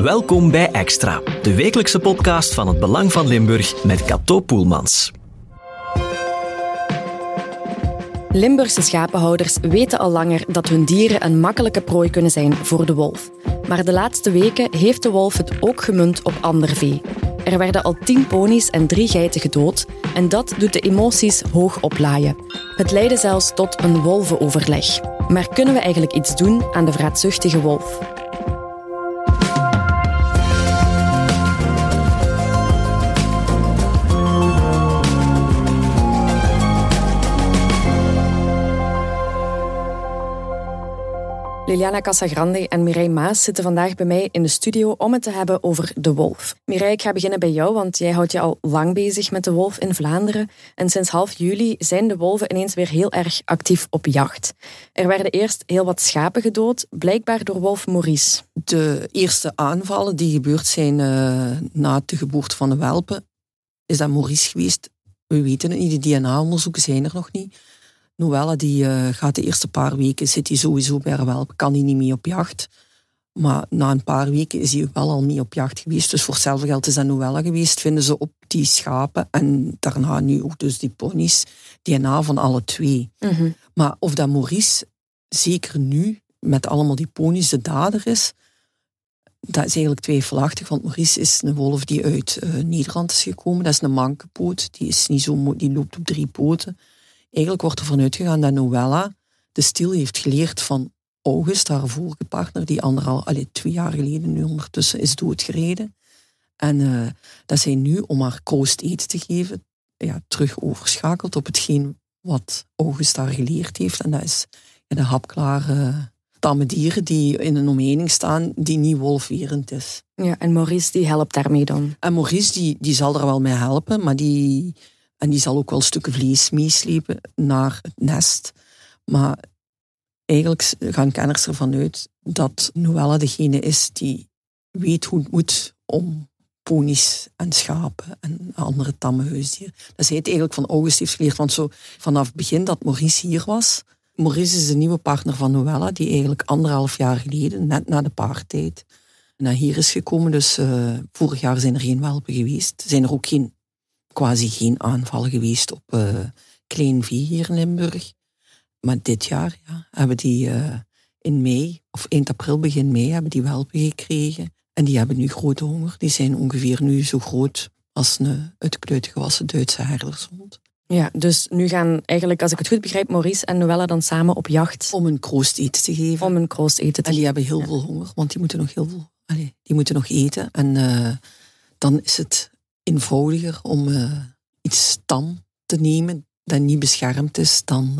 Welkom bij Extra, de wekelijkse podcast van het Belang van Limburg met Cato Poelmans. Limburgse schapenhouders weten al langer dat hun dieren een makkelijke prooi kunnen zijn voor de wolf. Maar de laatste weken heeft de wolf het ook gemunt op ander vee. Er werden al 10 ponies en 3 geiten gedood en dat doet de emoties hoog oplaaien. Het leidde zelfs tot een wolvenoverleg. Maar kunnen we eigenlijk iets doen aan de vraatzuchtige wolf? Liliana Casagrande en Mireille Maas zitten vandaag bij mij in de studio om het te hebben over de wolf. Mireille, ik ga beginnen bij jou, want jij houdt je al lang bezig met de wolf in Vlaanderen. En sinds half juli zijn de wolven ineens weer heel erg actief op jacht. Er werden eerst heel wat schapen gedood, blijkbaar door wolf Maurice. De eerste aanvallen die gebeurd zijn na de geboorte van de welpen, is dat Maurice geweest. We weten het niet, de DNA-onderzoeken zijn er nog niet. Noëlla die gaat de eerste paar weken, zit hij sowieso bij haar welpen, kan hij niet mee op jacht. Maar na een paar weken is hij wel al mee op jacht geweest. Dus voor hetzelfde geld is dat Noëlla geweest, vinden ze op die schapen. En daarna nu ook dus die ponies, DNA van alle 2. Mm-hmm. Maar of dat Maurice, zeker nu, met allemaal die ponies, de dader is, dat is eigenlijk twijfelachtig. Want Maurice is een wolf die uit Nederland is gekomen. Dat is een mankepoot, die is niet zo die loopt op 3 poten. Eigenlijk wordt er vanuit gegaan dat Noëlla de stil heeft geleerd van August, haar vorige partner, die 2 jaar geleden nu ondertussen is doodgereden. En dat zij nu, om haar kroost eten te geven, terug overschakelt op hetgeen wat August haar geleerd heeft. En dat is de hapklare tamme dieren die in een omheining staan die niet wolfwerend is. Ja, en Maurice die helpt daarmee dan? En Maurice die zal er wel mee helpen, maar die zal ook wel stukken vlees meeslepen naar het nest. Maar eigenlijk gaan kenners ervan uit dat Noëlla degene is die weet hoe het moet om ponies en schapen en andere tamme huisdieren. Dat zij het eigenlijk van August heeft geleerd. Want zo vanaf het begin dat Maurice hier was. Maurice is de nieuwe partner van Noëlla, die eigenlijk 1,5 jaar geleden, net na de paartijd, naar hier is gekomen. Dus vorig jaar zijn er geen welpen geweest. Zijn er ook quasi geen aanvallen geweest op klein vee hier in Limburg. Maar dit jaar hebben die in mei, of eind april, begin mei, hebben die welpen gekregen. En die hebben nu grote honger. Die zijn ongeveer nu zo groot als een uitkluitgewassen Duitse herdershond. Ja, dus nu gaan eigenlijk, als ik het goed begrijp, Maurice en Noëlla dan samen op jacht. Om een kroost eten te geven. En die hebben heel veel honger, want die moeten nog die moeten nog eten. En dan is het eenvoudiger om iets tam te nemen dat niet beschermd is dan...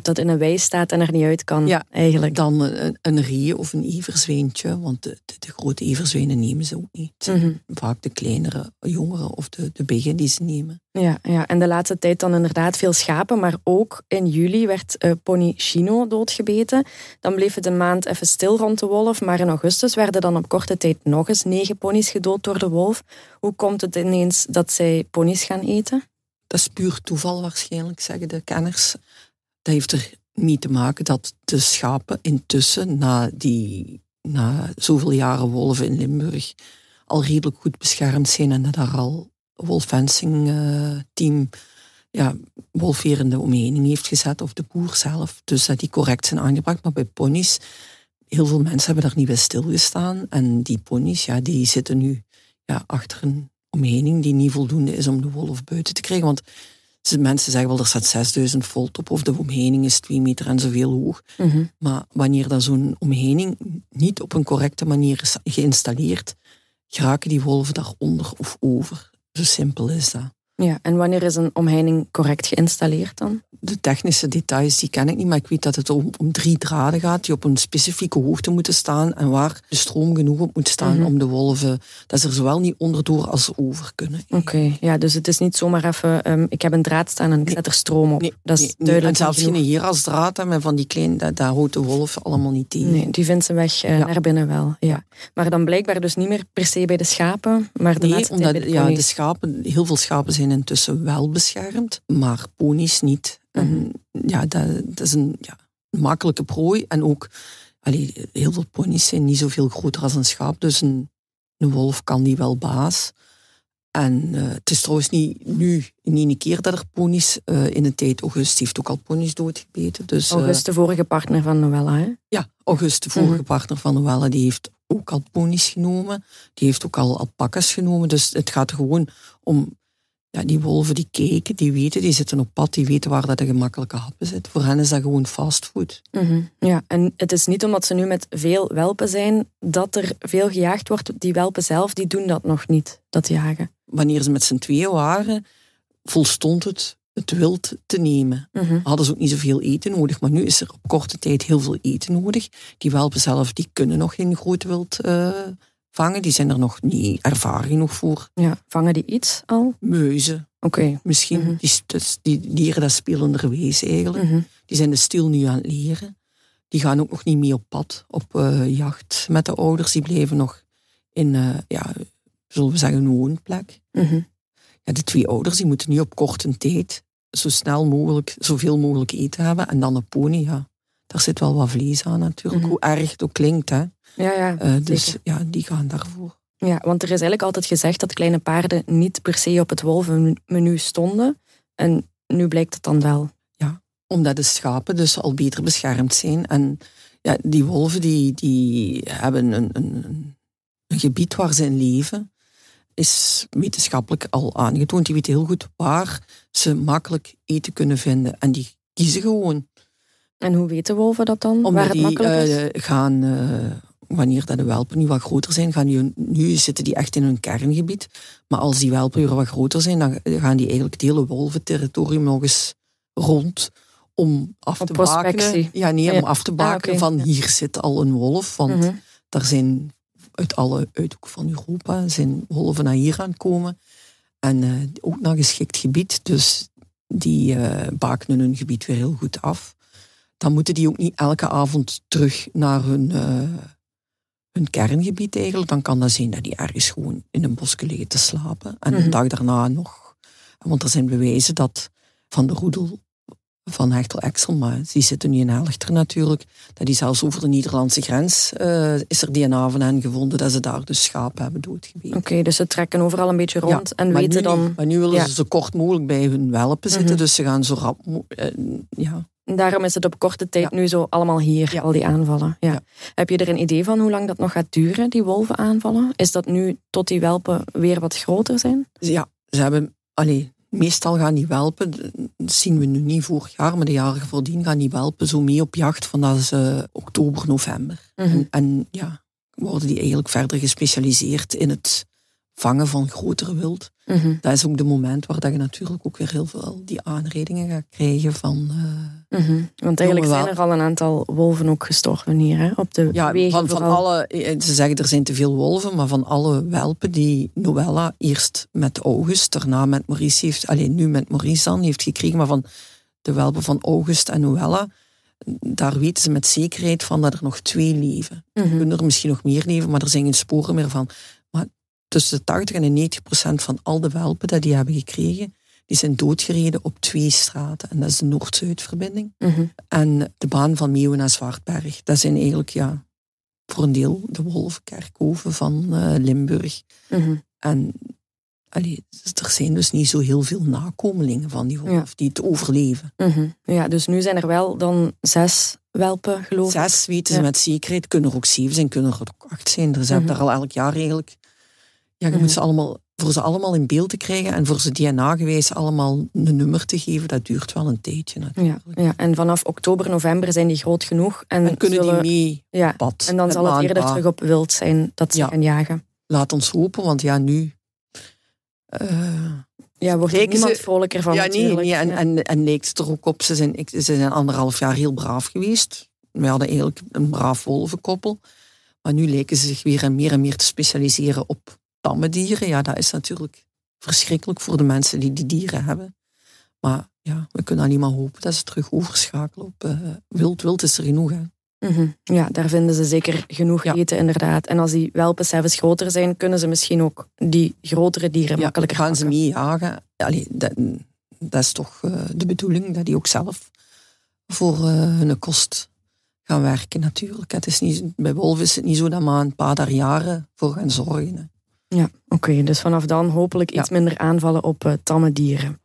dat in een wei staat en er niet uit kan, eigenlijk. Dan een ree of een everzwijntje, want de grote everzwijnen nemen ze ook niet. Mm-hmm. Vaak de kleinere, jongere of de biggen die ze nemen. Ja, en de laatste tijd dan inderdaad veel schapen, maar ook in juli werd pony Chino doodgebeten. Dan bleef het een maand even stil rond de wolf, maar in augustus werden dan op korte tijd nog eens 9 ponies gedood door de wolf. Hoe komt het ineens dat zij ponies gaan eten? Dat is puur toeval waarschijnlijk, zeggen de kenners. Dat heeft er mee te maken dat de schapen intussen, na zoveel jaren wolven in Limburg, al redelijk goed beschermd zijn en dat daar al wolffencing team wolfwerende omheining heeft gezet, of de boer zelf. Dus dat die correct zijn aangebracht. Maar bij ponies, heel veel mensen hebben daar niet bij stilgestaan. En die ponies, die zitten nu achter een omheining die niet voldoende is om de wolf buiten te krijgen. Want mensen zeggen wel, er staat 6000 volt op, of de omheining is 2 meter en zoveel hoog. Mm-hmm. Maar wanneer dat zo'n omheining niet op een correcte manier is geïnstalleerd, geraken die wolven daaronder of over. Zo simpel is dat. Ja, en wanneer is een omheining correct geïnstalleerd dan? De technische details die ken ik niet, maar ik weet dat het om 3 draden gaat die op een specifieke hoogte moeten staan en waar de stroom genoeg op moet staan om de wolven, dat ze er zowel niet onderdoor als over kunnen. Oké, dus het is niet zomaar even, ik heb een draad staan en ik zet er stroom op. Dat is duidelijk. En zelfs geen hier als draad, met van die kleine, dat houdt de wolf allemaal niet tegen. Nee, die vindt zijn weg naar binnen wel. Ja. Maar dan blijkbaar dus niet meer per se bij de schapen, maar de laatste tijd bij de ponies. De schapen, heel veel schapen zijn intussen wel beschermd, maar ponies niet. En dat is een makkelijke prooi. En ook heel veel ponies zijn niet zoveel groter als een schaap. Dus een wolf kan die wel baas. En het is trouwens niet nu in één keer dat er ponies in de tijd. August heeft ook al ponies doodgebeten. Dus, August, de vorige partner van Noëlla, hè? Ja, August, de vorige partner van Noëlla, die heeft ook al ponies genomen. Die heeft ook al alpakas genomen. Dus het gaat er gewoon om... Ja, die wolven die kijken, die weten, die zitten op pad, die weten waar dat de gemakkelijke happen zitten. Voor hen is dat gewoon fastfood. Ja, en het is niet omdat ze nu met veel welpen zijn dat er veel gejaagd wordt. Die welpen zelf, die doen dat nog niet, dat jagen. Wanneer ze met z'n tweeën waren, volstond het wild te nemen. Hadden ze ook niet zoveel eten nodig, maar nu is er op korte tijd heel veel eten nodig. Die welpen zelf, die kunnen nog geen groot wild vangen. Die zijn er nog niet ervaren genoeg voor. Ja, vangen die iets al? Muizen. Oké. Misschien. Die dieren, dat spelenderwijs eigenlijk. Die zijn de stil nu aan het leren. Die gaan ook nog niet mee op pad, op jacht met de ouders. Die blijven nog in, zullen we zeggen, een woonplek. Ja, de twee ouders die moeten nu op korte tijd zo snel mogelijk, zoveel mogelijk eten hebben. En dan een pony, ja. Daar zit wel wat vlees aan natuurlijk. Hoe erg het ook klinkt, hè. Ja, dus ja, die gaan daarvoor. Ja, want er is eigenlijk altijd gezegd dat kleine paarden niet per se op het wolvenmenu stonden. En nu blijkt het dan wel. Ja, omdat de schapen dus al beter beschermd zijn. En ja, die wolven die hebben een gebied waar ze in leven. Is wetenschappelijk al aangetoond. Die weten heel goed waar ze makkelijk eten kunnen vinden. En die kiezen gewoon. En hoe weten wolven dat dan? Omdat waar het makkelijk is? Wanneer dat de welpen nu wat groter zijn, nu zitten die echt in hun kerngebied. Maar als die welpen weer wat groter zijn, dan gaan die eigenlijk het hele wolventerritorium nog eens rond om af te bakenen. Om af te bakenen van hier zit al een wolf. Want daar zijn uit alle uithoeken van Europa zijn wolven naar hier aan het komen. En ook naar geschikt gebied. Dus die bakenen hun gebied weer heel goed af. Dan moeten die ook niet elke avond terug naar hun kerngebied eigenlijk. Dan kan dat zijn dat die ergens gewoon in een bosje liggen te slapen. En de dag daarna nog. Want er zijn bewijzen dat van de roedel van Hechtel-Exel, maar die zitten nu in Helchter natuurlijk, dat die zelfs over de Nederlandse grens is er DNA van hen gevonden dat ze daar dus schapen hebben doodgebeten. Oké, dus ze trekken overal een beetje rond en weten dan... Maar nu willen ze zo kort mogelijk bij hun welpen zitten, dus ze gaan zo rap... Daarom is het op korte tijd nu zo allemaal hier, al die aanvallen. Ja. Heb je er een idee van hoe lang dat nog gaat duren, die wolven aanvallen? Is dat nu tot die welpen weer wat groter zijn? Ja, ze hebben... Meestal gaan die welpen, dat zien we nu niet vorig jaar, maar de jaren voordien gaan die welpen zo mee op jacht vanaf oktober, november. En worden die eigenlijk verder gespecialiseerd in het vangen van grotere wild. Dat is ook de moment waar dat je natuurlijk ook weer heel veel die aanrijdingen gaat krijgen van... Want eigenlijk zijn er al een aantal wolven ook gestorven hier, hè? Op de wegen van alle... Ze zeggen er zijn te veel wolven, maar van alle welpen die Noëlla eerst met August, daarna met Maurice heeft... nu met Maurice dan heeft gekregen, maar van de welpen van August en Noëlla, daar weten ze met zekerheid van dat er nog 2 leven. Er kunnen er misschien nog meer leven, maar er zijn geen sporen meer van. Maar tussen de 80 en de 90% van al de welpen die die hebben gekregen, die zijn doodgereden op 2 straten. En dat is de Noord-Zuid-verbinding. En de baan van Meeuwen naar Zwartberg. Dat zijn eigenlijk, voor een deel de wolvenkerkhoven van Limburg. En er zijn dus niet zo heel veel nakomelingen van die wolf die het overleven. Ja, dus nu zijn er wel dan 6 welpen, geloof ik. 6 weten ze met zekerheid. Kunnen er ook 7 zijn, kunnen er ook 8 zijn. Dus je hebt daar al elk jaar eigenlijk... Ja, je moet ze allemaal... Voor ze allemaal in beeld te krijgen en voor ze DNA-gewijs allemaal een nummer te geven, dat duurt wel een tijdje natuurlijk. Ja. En vanaf oktober, november zijn die groot genoeg. En kunnen die mee op pad. En dan zal het eerder terug op wild zijn dat ze gaan jagen. Laat ons hopen, want nu... wordt niemand vrolijker van natuurlijk. Nee. En lijkt het er ook op, ze zijn 1,5 jaar heel braaf geweest. We hadden eigenlijk een braaf wolvenkoppel. Maar nu lijken ze zich weer en meer te specialiseren op tamme dieren. Ja, dat is natuurlijk verschrikkelijk voor de mensen die die dieren hebben. Maar we kunnen alleen maar hopen dat ze terug overschakelen op wild. Wild is er genoeg, hè. Ja, daar vinden ze zeker genoeg eten, inderdaad. En als die welpen zelfs groter zijn, kunnen ze misschien ook die grotere dieren makkelijker gaan pakken. Ze mee jagen. Dat is toch de bedoeling, dat die ook zelf voor hun kost gaan werken natuurlijk. Het is niet, bij wolven is het niet zo dat maar een paar daar jaren voor gaan zorgen. Hè. Ja, oké. Dus vanaf dan hopelijk iets minder aanvallen op tamme dieren.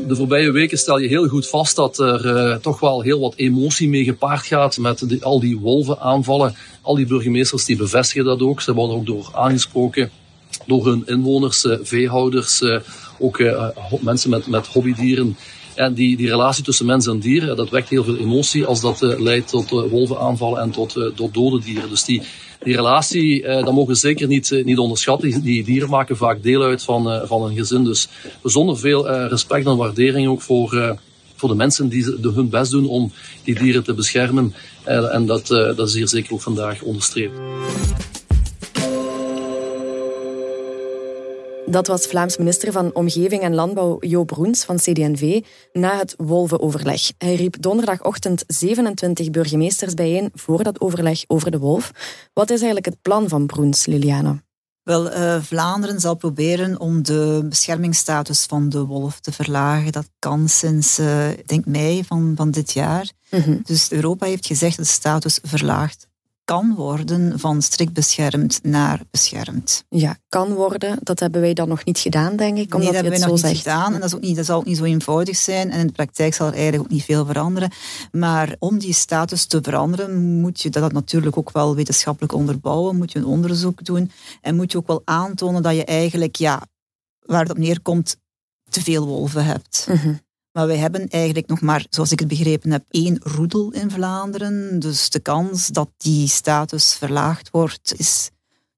De voorbije weken stel je heel goed vast dat er toch wel heel wat emotie mee gepaard gaat met al die wolvenaanvallen. Al die burgemeesters die bevestigen dat ook. Ze worden ook door aangesproken door hun inwoners, veehouders, ook mensen met hobbydieren. En die relatie tussen mens en dier, dat wekt heel veel emotie als dat leidt tot wolvenaanvallen en tot dode dieren. Dus die relatie, dat mogen we zeker niet onderschatten. Die dieren maken vaak deel uit van een gezin. Dus bijzonder veel respect en waardering ook voor de mensen die hun best doen om die dieren te beschermen. En dat is hier zeker ook vandaag onderstreept. Dat was Vlaams minister van Omgeving en Landbouw Jo Broens van CD&V na het wolvenoverleg. Hij riep donderdagochtend 27 burgemeesters bijeen voor dat overleg over de wolf. Wat is eigenlijk het plan van Broens, Liliana? Wel, Vlaanderen zal proberen om de beschermingsstatus van de wolf te verlagen. Dat kan sinds, denk mei van dit jaar. Mm-hmm. Dus Europa heeft gezegd dat de status verlaagd kan worden van strikt beschermd naar beschermd. Ja, kan worden. Dat hebben wij dan nog niet gedaan, denk ik. Nee, dat hebben wij nog niet gedaan. En dat zal ook niet zo eenvoudig zijn. En in de praktijk zal er eigenlijk ook niet veel veranderen. Maar om die status te veranderen, moet je dat natuurlijk ook wel wetenschappelijk onderbouwen. Moet je een onderzoek doen. En moet je ook wel aantonen dat je eigenlijk, waar het op neerkomt, te veel wolven hebt. Mm-hmm. Maar wij hebben eigenlijk nog maar, zoals ik het begrepen heb, 1 roedel in Vlaanderen. Dus de kans dat die status verlaagd wordt, is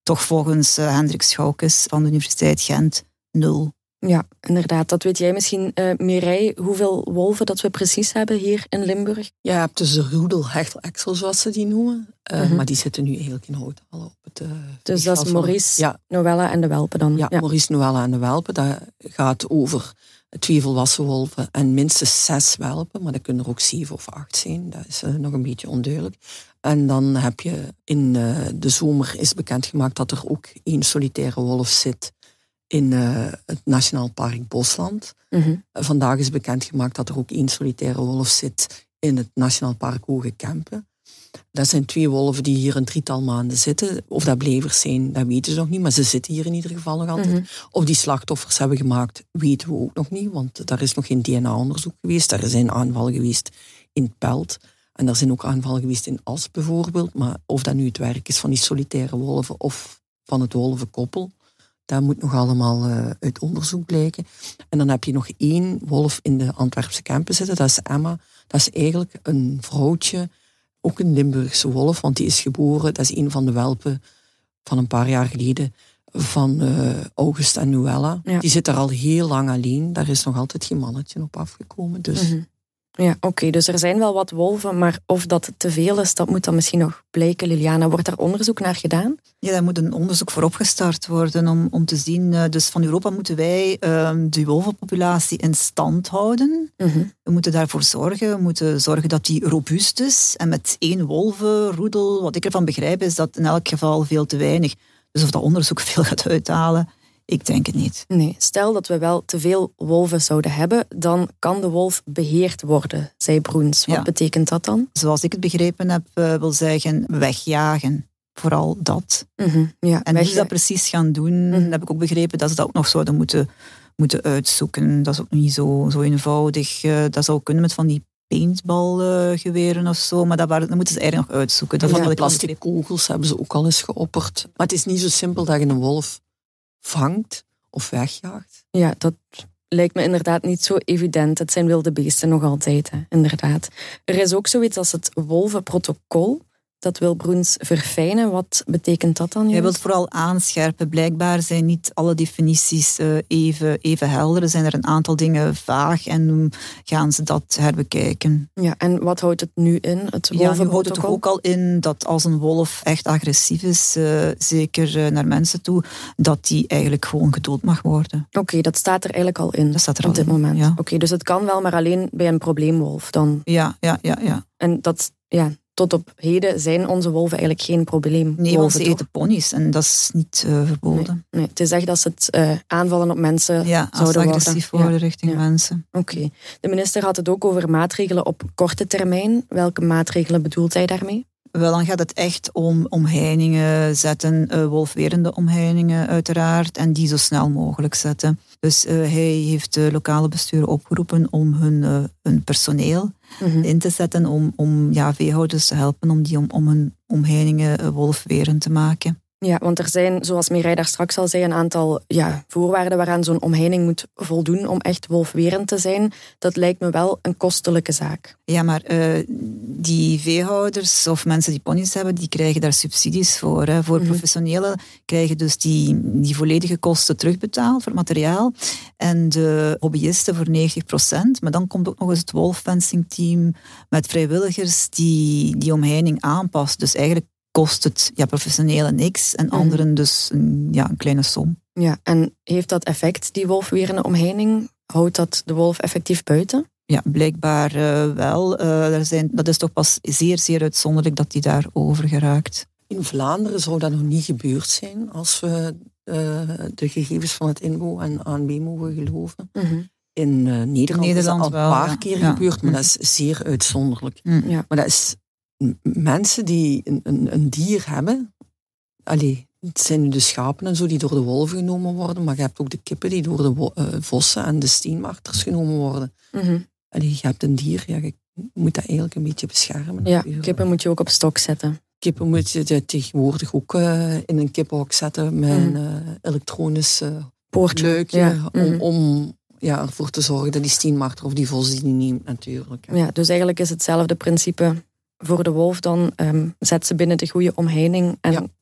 toch volgens Hendrik Schoukes van de Universiteit Gent 0. Ja, inderdaad. Dat weet jij misschien, Mireille, hoeveel wolven dat we precies hebben hier in Limburg? Ja, je hebt dus de roedel hechtel-exel, zoals ze die noemen. Maar die zitten nu eigenlijk in Houthalen op het dus dat is Maurice, Noëlla en de welpen dan? Ja, Maurice, Noëlla en de welpen. Dat gaat over 2 volwassen wolven en minstens 6 welpen. Maar dat kunnen er ook 7 of 8 zijn. Dat is nog een beetje onduidelijk. En dan heb je in de zomer is bekendgemaakt dat er ook 1 solitaire wolf zit in het Nationaal Park Bosland. Mm-hmm. Vandaag is bekendgemaakt dat er ook 1 solitaire wolf zit in het Nationaal Park Hoge Kempen. Dat zijn 2 wolven die hier een 3-tal maanden zitten. Of dat blijvers zijn, dat weten ze nog niet. Maar ze zitten hier in ieder geval nog altijd. Mm-hmm. Of die slachtoffers hebben gemaakt, weten we ook nog niet. Want daar is nog geen DNA-onderzoek geweest. Er zijn aanvallen geweest in het Pelt. En er zijn ook aanvallen geweest in As bijvoorbeeld. Maar of dat nu het werk is van die solitaire wolven of van het wolvenkoppel, dat moet nog allemaal uit onderzoek blijken. En dan heb je nog 1 wolf in de Antwerpse Kempen zitten. Dat is Emma. Dat is eigenlijk een vrouwtje, ook een Limburgse wolf, want die is geboren. Dat is 1 van de welpen van een paar jaar geleden van August en Noëlla. Ja. Die zit daar al heel lang alleen. Daar is nog altijd geen mannetje op afgekomen. Dus. Mm-hmm. Ja, oké. Dus er zijn wel wat wolven, maar of dat te veel is, dat moet dan misschien nog blijken. Liliana, wordt daar onderzoek naar gedaan? Ja, daar moet een onderzoek voor opgestart worden om te zien. Dus van Europa moeten wij de wolvenpopulatie in stand houden. Mm-hmm. We moeten daarvoor zorgen. We moeten zorgen dat die robuust is. En met 1 wolvenroedel, wat ik ervan begrijp, is dat in elk geval veel te weinig. Dus of dat onderzoek veel gaat uithalen, ik denk het niet. Nee, stel dat we wel te veel wolven zouden hebben, dan kan de wolf beheerd worden, zei Broens. Wat betekent dat dan? Zoals ik het begrepen heb, wil zeggen wegjagen. Vooral dat. Mm-hmm, ja, en hoe ze dat precies gaan doen, heb ik ook begrepen dat ze dat ook nog zouden moeten uitzoeken. Dat is ook niet zo eenvoudig. Dat zou kunnen met van die paintballgeweren of zo, maar dat moeten ze eigenlijk nog uitzoeken. Dat van de plastic kogels hebben ze ook al eens geopperd. Maar het is niet zo simpel dat je een wolf vangt of wegjaagt. Ja, dat lijkt me inderdaad niet zo evident. Het zijn wilde beesten nog altijd, inderdaad. Er is ook zoiets als het wolvenprotocol. Dat wil Broens verfijnen. Wat betekent dat dan? Hij wil het vooral aanscherpen. Blijkbaar zijn niet alle definities even helder. Er zijn er een aantal dingen vaag en gaan ze dat herbekijken. Ja, en wat houdt het nu in, het wolvenprotocol? Nu houdt het toch ook al in dat als een wolf echt agressief is, zeker naar mensen toe, dat die eigenlijk gewoon gedood mag worden. Oké, dat staat er eigenlijk al in. Dat staat er op dit moment. Ja. Oké, dus het kan wel, maar alleen bij een probleemwolf dan? Ja. En dat, tot op heden zijn onze wolven eigenlijk geen probleem. Nee, want ze eten ponies en dat is niet verboden. Nee, het is echt dat ze het aanvallen op mensen zouden worden. Agressief worden richting mensen. Oké. De minister had het ook over maatregelen op korte termijn. Welke maatregelen bedoelt hij daarmee? Wel, dan gaat het echt om omheiningen zetten, wolfwerende omheiningen uiteraard, en die zo snel mogelijk zetten. Dus hij heeft de lokale besturen opgeroepen om hun personeel in te zetten, om veehouders te helpen om hun omheiningen wolfwerend te maken. Ja, want er zijn, zoals Mireille daar straks al zei, een aantal voorwaarden waaraan zo'n omheining moet voldoen om echt wolfwerend te zijn. Dat lijkt me wel een kostelijke zaak. Ja, maar die veehouders of mensen die ponies hebben, die krijgen daar subsidies voor. Hè. Voor professionelen krijgen dus die volledige kosten terugbetaald voor materiaal. En de hobbyisten voor 90%. Maar dan komt ook nog eens het wolffencing team met vrijwilligers die omheining aanpast. Dus eigenlijk kost het professionelen niks en anderen dus een kleine som. Ja, en heeft dat effect, die wolfwerende omheining? Houdt dat de wolf effectief buiten? Ja, blijkbaar wel. Dat is toch pas zeer, zeer uitzonderlijk dat die daarover geraakt. In Vlaanderen zou dat nog niet gebeurd zijn als we de gegevens van het INVO en ANB mogen geloven. In Nederland is dat al een paar keer gebeurd, maar dat is zeer uitzonderlijk. Maar dat is mensen die een dier hebben. Het zijn nu de schapen en zo die door de wolven genomen worden, maar je hebt ook de kippen die door de vossen en de steenmarters genomen worden. Je hebt een dier, je moet dat eigenlijk een beetje beschermen. Ja, kippen moet je ook op stok zetten. Kippen moet je tegenwoordig ook in een kippenhok zetten met een elektronisch poortluikje om ervoor te zorgen dat die steenmarter of die vos die neemt natuurlijk. Ja, dus eigenlijk is hetzelfde principe voor de wolf dan. Zet ze binnen de goede omheining en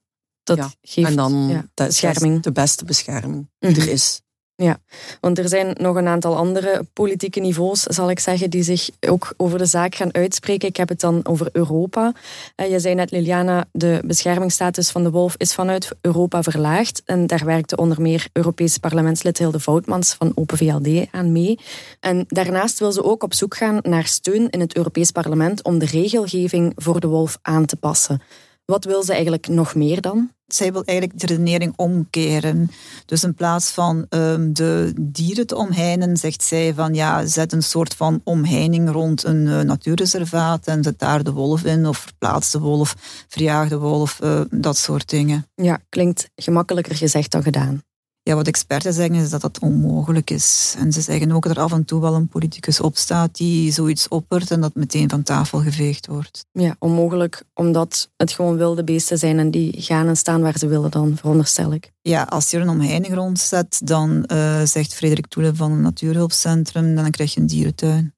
dat geeft en dan bescherming. Dat is de beste bescherming die er is. Ja, want er zijn nog een aantal andere politieke niveaus, zal ik zeggen, die zich ook over de zaak gaan uitspreken. Ik heb het dan over Europa. Je zei net, Liliana, de beschermingsstatus van de wolf is vanuit Europa verlaagd. En daar werkte onder meer Europees parlementslid Hilde Voutmans van Open VLD aan mee. En daarnaast wil ze ook op zoek gaan naar steun in het Europees Parlement om de regelgeving voor de wolf aan te passen. Wat wil ze eigenlijk nog meer dan? Zij wil eigenlijk de redenering omkeren. Dus in plaats van de dieren te omheinen, zegt zij van zet een soort van omheining rond een natuurreservaat en zet daar de wolf in, of verplaats de wolf, verjaag de wolf, dat soort dingen. Ja, klinkt gemakkelijker gezegd dan gedaan. Ja, wat experten zeggen is dat dat onmogelijk is. En ze zeggen ook dat er af en toe wel een politicus opstaat die zoiets oppert en dat meteen van tafel geveegd wordt. Ja, onmogelijk omdat het gewoon wilde beesten zijn en die gaan en staan waar ze willen dan, veronderstel ik. Ja, als je er een omheining rondzet, dan zegt Frederik Toele van het Natuurhulpcentrum, dan krijg je een dierentuin.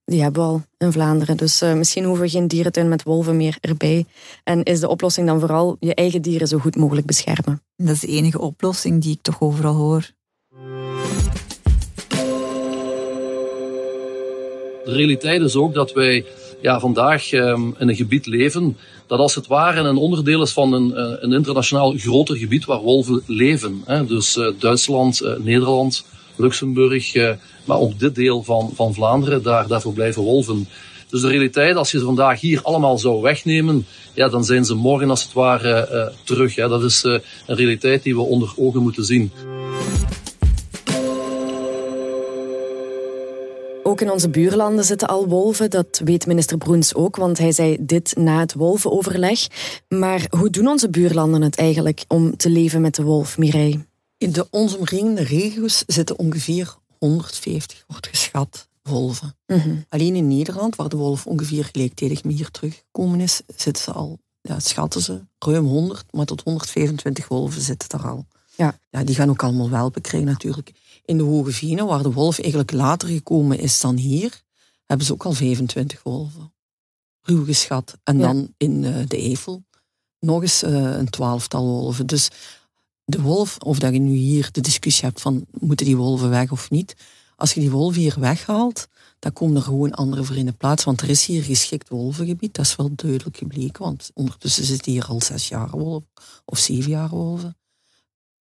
Die hebben we al in Vlaanderen. Dus misschien hoeven we geen dierentuin met wolven meer erbij. En is de oplossing dan vooral je eigen dieren zo goed mogelijk beschermen? Dat is de enige oplossing die ik toch overal hoor. De realiteit is ook dat wij vandaag in een gebied leven dat als het ware een onderdeel is van een internationaal groter gebied waar wolven leven. Dus Duitsland, Nederland, Luxemburg, maar ook dit deel van Vlaanderen, daarvoor blijven wolven. Dus de realiteit, als je ze vandaag hier allemaal zou wegnemen, dan zijn ze morgen als het ware terug. Dat is een realiteit die we onder ogen moeten zien. Ook in onze buurlanden zitten al wolven, dat weet minister Broens ook, want hij zei dit na het wolvenoverleg. Maar hoe doen onze buurlanden het eigenlijk om te leven met de wolf, Mireille? In de ons omringende regio's zitten ongeveer 150, wordt geschat, wolven. Alleen in Nederland, waar de wolf ongeveer gelijktijdig mee hier teruggekomen is, zitten ze al, schatten ze, ruim 100, maar tot 125 wolven zitten er al. Ja, die gaan ook allemaal welpen krijgen natuurlijk. In de Hoge Venen, waar de wolf eigenlijk later gekomen is dan hier, hebben ze ook al 25 wolven. Ruw geschat. En dan in de Eifel nog eens een 12-tal wolven. Dus de wolf, of dat je nu hier de discussie hebt van moeten die wolven weg of niet. Als je die wolven hier weghaalt, dan komen er gewoon andere voor in de plaats. Want er is hier geschikt wolvengebied, dat is wel duidelijk gebleken. Want ondertussen zitten hier al 6 jaar wolven of 7 jaar wolven.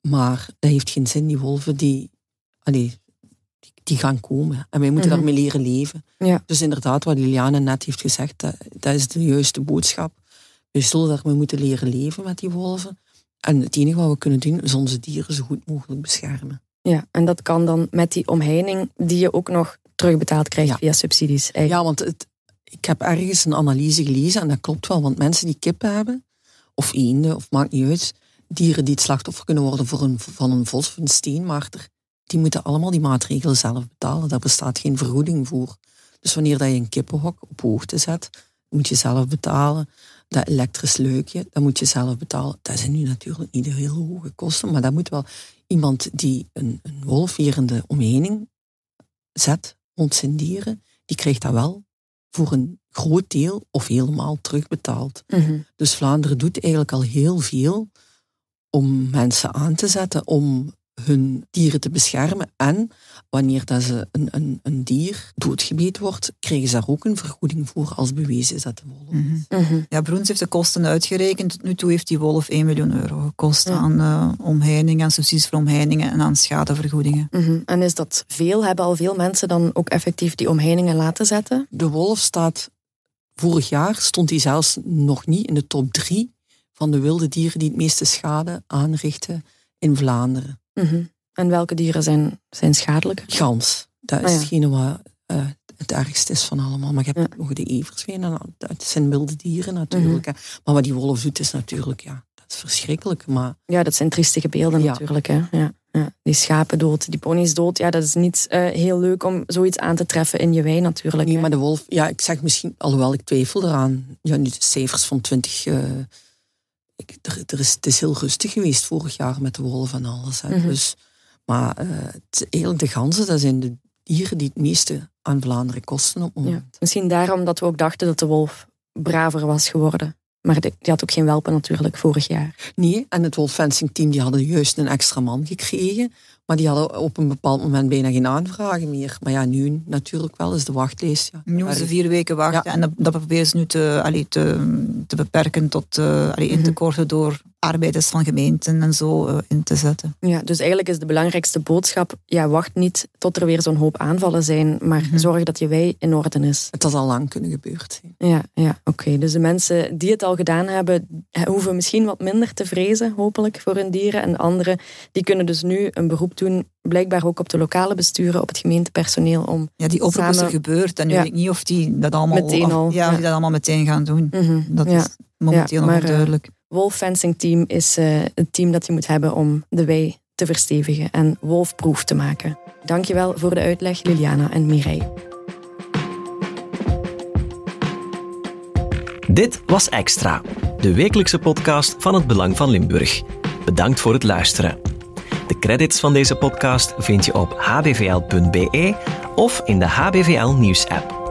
Maar dat heeft geen zin, die wolven die die gaan komen. En wij moeten daarmee leren leven. Ja. Dus inderdaad, wat Liliane net heeft gezegd, dat is de juiste boodschap. We zullen daarmee moeten leren leven met die wolven. En het enige wat we kunnen doen, is onze dieren zo goed mogelijk beschermen. Ja, en dat kan dan met die omheining die je ook nog terugbetaald krijgt via subsidies. Eigenlijk. Ja, want ik heb ergens een analyse gelezen en dat klopt wel. Want mensen die kippen hebben, of eenden, of maakt niet uit, dieren die het slachtoffer kunnen worden van een vos of een steenmarter, die moeten allemaal die maatregelen zelf betalen. Daar bestaat geen vergoeding voor. Dus wanneer dat je een kippenhok op hoogte zet, moet je zelf betalen. Dat elektrisch luikje, dat moet je zelf betalen. Dat zijn nu natuurlijk niet de heel hoge kosten, maar dat moet wel iemand die een wolfwerende omheining zet rond zijn dieren, die krijgt dat wel voor een groot deel of helemaal terugbetaald. Dus Vlaanderen doet eigenlijk al heel veel om mensen aan te zetten om hun dieren te beschermen. En wanneer dat ze een dier doodgebeten wordt, krijgen ze daar ook een vergoeding voor als bewezen is dat de wolf is. Ja, Broens heeft de kosten uitgerekend. Tot nu toe heeft die wolf 1 miljoen euro gekost aan omheiningen, aan subsidies voor omheiningen en aan schadevergoedingen. En is dat veel? Hebben al veel mensen dan ook effectief die omheiningen laten zetten? De wolf vorig jaar stond hij zelfs nog niet in de top 3 van de wilde dieren die het meeste schade aanrichten in Vlaanderen. En welke dieren zijn schadelijker? Gans. Dat is hetgene wat het ergste is van allemaal. Maar je hebt nog de everzwijn en dat zijn wilde dieren natuurlijk. Maar wat die wolf doet is natuurlijk, dat is verschrikkelijk. Maar ja, dat zijn triestige beelden natuurlijk. Hè. Ja. Die schapen dood, die ponies dood. Ja, dat is niet heel leuk om zoiets aan te treffen in je wei natuurlijk. Nee, maar de wolf, ik zeg misschien, alhoewel ik twijfel eraan. Ja, nu de cijfers van 20... het is heel rustig geweest vorig jaar met de wolf en alles. Dus, maar eigenlijk de ganzen, dat zijn de dieren die het meeste aan Vlaanderen kosten op het moment. Misschien daarom dat we ook dachten dat de wolf braver was geworden. Maar die had ook geen welpen natuurlijk vorig jaar. Nee, en het wolffencing-team die hadden juist een extra man gekregen. Maar die hadden op een bepaald moment bijna geen aanvragen meer. Maar ja, nu natuurlijk wel is de wachtlijst. Ja. Nu moeten ze 4 weken wachten. En dat proberen ze nu te beperken tot in te korten door arbeiders van gemeenten en zo in te zetten. Ja, dus eigenlijk is de belangrijkste boodschap, wacht niet tot er weer zo'n hoop aanvallen zijn, maar zorg dat je wei in orde is. Het had al lang kunnen gebeurd zijn. Ja, oké. Dus de mensen die het al gedaan hebben, hoeven misschien wat minder te vrezen, hopelijk, voor hun dieren. En de anderen, die kunnen dus nu een beroep doen, blijkbaar ook op de lokale besturen, op het gemeentepersoneel. Om die oproep is er gebeurd. En nu weet ik niet of die dat allemaal die dat allemaal meteen gaan doen. Dat is momenteel nog onduidelijk. Wolffencing team is het team dat je moet hebben om de wei te verstevigen en wolfproof te maken. Dankjewel voor de uitleg, Liliana en Mireille. Dit was Extra, de wekelijkse podcast van het Belang van Limburg. Bedankt voor het luisteren. De credits van deze podcast vind je op hbvl.be of in de HBVL Nieuws-app.